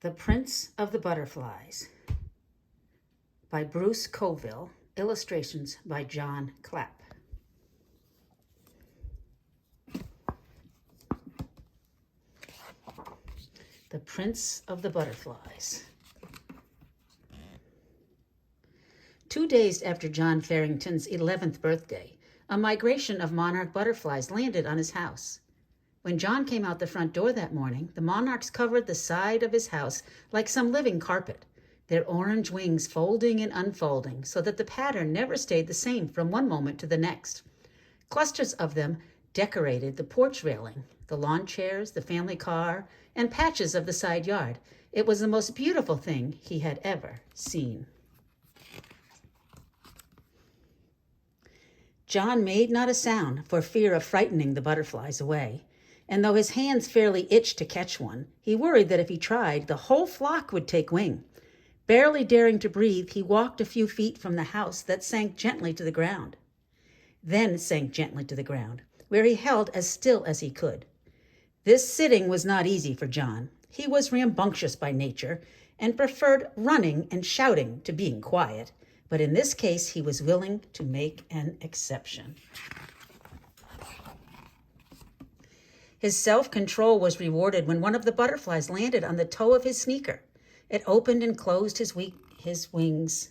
The Prince of the Butterflies by Bruce Coville, illustrations by John Clapp. The Prince of the Butterflies. 2 days after John Farrington's 11th birthday, a migration of monarch butterflies landed on his house. When John came out the front door that morning, the monarchs covered the side of his house like some living carpet, their orange wings folding and unfolding so that the pattern never stayed the same from one moment to the next. Clusters of them decorated the porch railing, the lawn chairs, the family car, and patches of the side yard. It was the most beautiful thing he had ever seen. John made not a sound for fear of frightening the butterflies away. And though his hands fairly itched to catch one, he worried that if he tried, the whole flock would take wing. Barely daring to breathe, he walked a few feet from the house that sank gently to the ground. Then sank gently to the ground, where he held as still as he could. This sitting was not easy for John. He was rambunctious by nature and preferred running and shouting to being quiet. But in this case, he was willing to make an exception. His self-control was rewarded when one of the butterflies landed on the toe of his sneaker. It opened and closed his wings.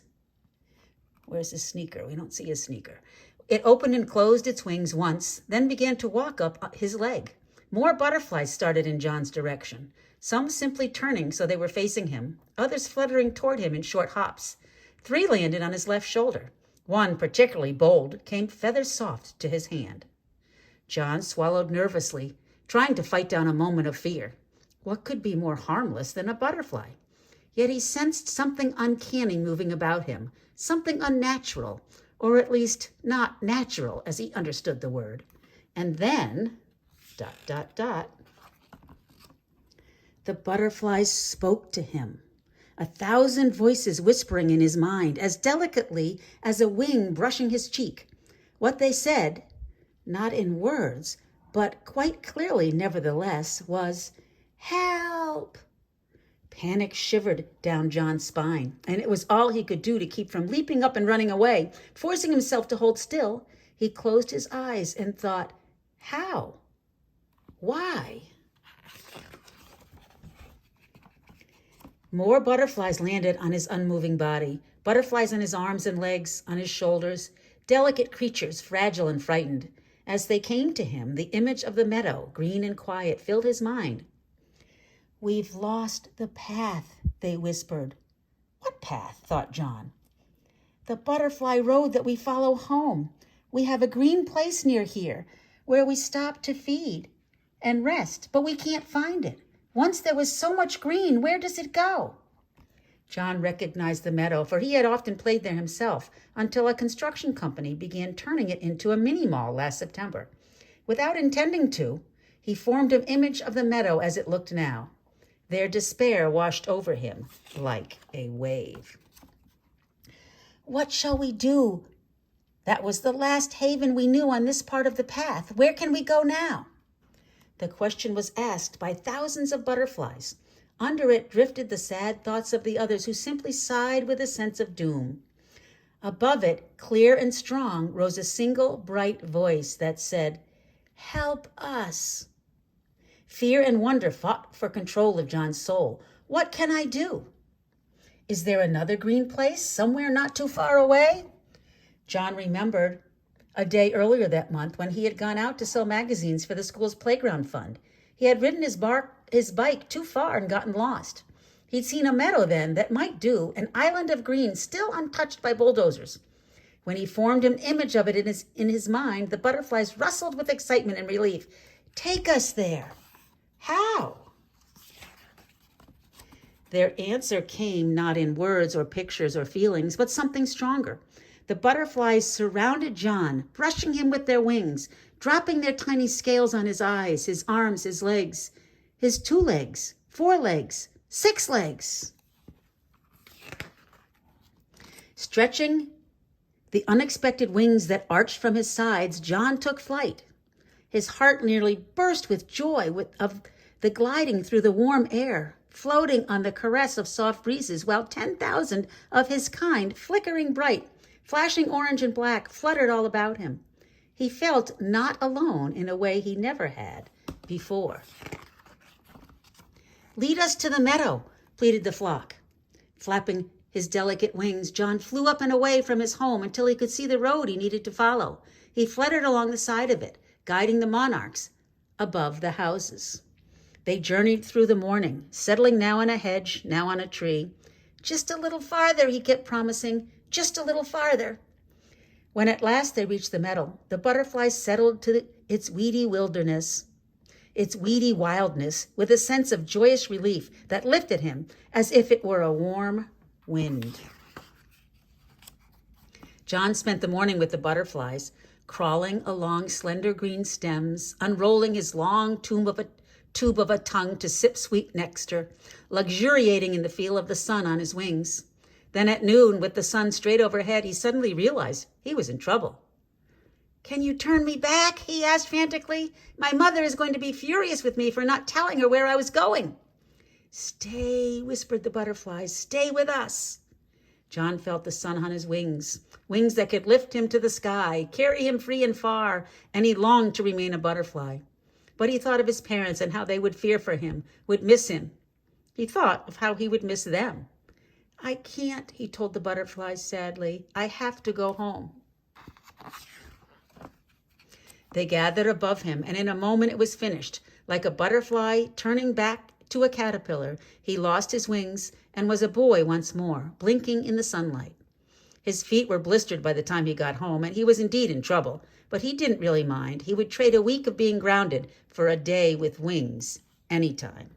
Where's his sneaker? We don't see his sneaker. It opened and closed its wings once, then began to walk up his leg. More butterflies started in John's direction, some simply turning so they were facing him, others fluttering toward him in short hops. 3 landed on his left shoulder. One, particularly bold, came feather soft to his hand. John swallowed nervously, trying to fight down a moment of fear. What could be more harmless than a butterfly? Yet he sensed something uncanny moving about him, something unnatural, or at least not natural as he understood the word. And then, ... the butterflies spoke to him. 1,000 voices whispering in his mind, as delicately as a wing brushing his cheek. What they said, not in words, but quite clearly nevertheless, was, "Help!" Panic shivered down John's spine, and it was all he could do to keep from leaping up and running away. Forcing himself to hold still, he closed his eyes and thought, how? Why? More butterflies landed on his unmoving body, butterflies on his arms and legs, on his shoulders, delicate creatures, fragile and frightened. As they came to him, the image of the meadow, green and quiet, filled his mind. "We've lost the path," they whispered. "What path?" thought John. "The butterfly road that we follow home. We have a green place near here where we stop to feed and rest, but we can't find it. Once there was so much green, where does it go?" John recognized the meadow, for he had often played there himself, until a construction company began turning it into a mini-mall last September. Without intending to, he formed an image of the meadow as it looked now. Their despair washed over him like a wave. "What shall we do? That was the last haven we knew on this part of the path. Where can we go now?" The question was asked by thousands of butterflies. Under it drifted the sad thoughts of the others who simply sighed with a sense of doom. Above it, clear and strong, rose a single bright voice that said, "Help us." Fear and wonder fought for control of John's soul. What can I do? Is there another green place somewhere not too far away? John remembered a day earlier that month when he had gone out to sell magazines for the school's playground fund. He had ridden his bike too far and gotten lost. He'd seen a meadow then that might do, an island of green still untouched by bulldozers. When he formed an image of it in his mind, the butterflies rustled with excitement and relief. "Take us there." "How?" Their answer came not in words or pictures or feelings, but something stronger. The butterflies surrounded John, brushing him with their wings, dropping their tiny scales on his eyes, his arms, his legs, his 2 legs, 4 legs, 6 legs. Stretching the unexpected wings that arched from his sides, John took flight. His heart nearly burst with joy of the gliding through the warm air, floating on the caress of soft breezes, while 10,000 of his kind, flickering bright, flashing orange and black, fluttered all about him. He felt not alone in a way he never had before. "Lead us to the meadow," pleaded the flock. Flapping his delicate wings, John flew up and away from his home until he could see the road he needed to follow. He fluttered along the side of it, guiding the monarchs above the houses. They journeyed through the morning, settling now on a hedge, now on a tree. "Just a little farther," he kept promising, "just a little farther." When at last they reached the meadow, the butterfly settled to its weedy wilderness, its weedy wildness, with a sense of joyous relief that lifted him as if it were a warm wind. John spent the morning with the butterflies, crawling along slender green stems, unrolling his long tube of a tongue to sip sweet nectar, luxuriating in the feel of the sun on his wings. Then at noon, with the sun straight overhead, he suddenly realized he was in trouble. "Can you turn me back?" he asked frantically. "My mother is going to be furious with me for not telling her where I was going." "Stay," whispered the butterflies. "Stay with us." John felt the sun on his wings, wings that could lift him to the sky, carry him free and far, and he longed to remain a butterfly. But he thought of his parents and how they would fear for him, would miss him. He thought of how he would miss them. "I can't," he told the butterflies sadly. "I have to go home." They gathered above him, and in a moment it was finished. Like a butterfly turning back to a caterpillar, he lost his wings and was a boy once more, blinking in the sunlight. His feet were blistered by the time he got home, and he was indeed in trouble, but he didn't really mind. He would trade a week of being grounded for a day with wings anytime.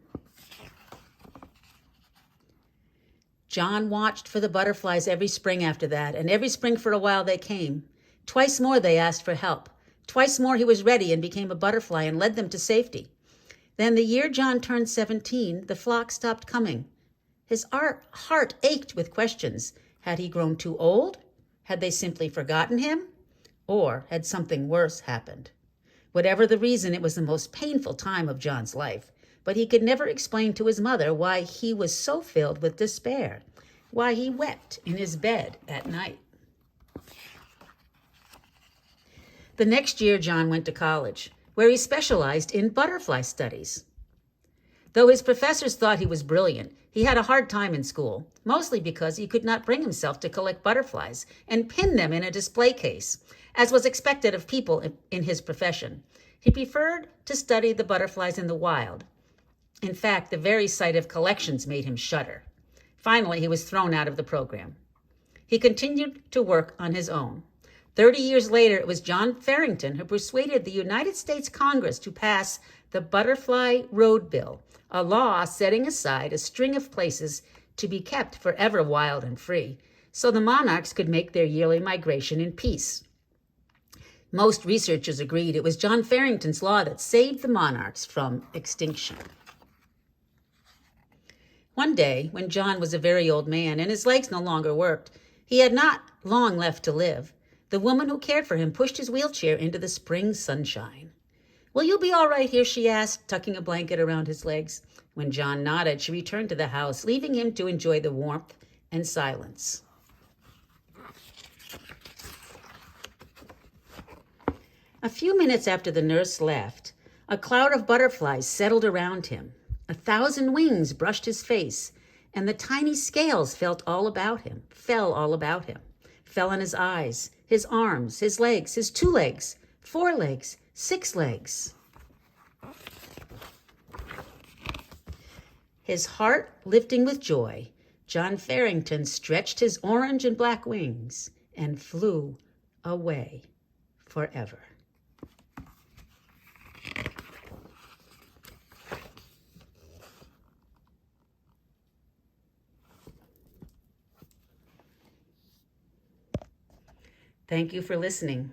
John watched for the butterflies every spring after that, and every spring for a while they came. Twice more they asked for help. Twice more he was ready and became a butterfly and led them to safety. Then the year John turned 17, the flock stopped coming. His heart ached with questions. Had he grown too old? Had they simply forgotten him? Or had something worse happened? Whatever the reason, it was the most painful time of John's life. But he could never explain to his mother why he was so filled with despair, why he wept in his bed at night. The next year, John went to college, where he specialized in butterfly studies. Though his professors thought he was brilliant, he had a hard time in school, mostly because he could not bring himself to collect butterflies and pin them in a display case, as was expected of people in his profession. He preferred to study the butterflies in the wild. In fact, the very sight of collections made him shudder. Finally, he was thrown out of the program. He continued to work on his own. 30 years later, it was John Farrington who persuaded the United States Congress to pass the Butterfly Road Bill, a law setting aside a string of places to be kept forever wild and free, so the monarchs could make their yearly migration in peace. Most researchers agreed it was John Farrington's law that saved the monarchs from extinction. One day, when John was a very old man and his legs no longer worked, he had not long left to live. The woman who cared for him pushed his wheelchair into the spring sunshine. "Will you be all right here?" she asked, tucking a blanket around his legs. When John nodded, she returned to the house, leaving him to enjoy the warmth and silence. A few minutes after the nurse left, a cloud of butterflies settled around him. 1,000 wings brushed his face, and the tiny scales fell all about him, fell on his eyes, his arms, his legs, his 2 legs, 4 legs, 6 legs. His heart lifting with joy, John Farrington stretched his orange and black wings and flew away forever. Thank you for listening.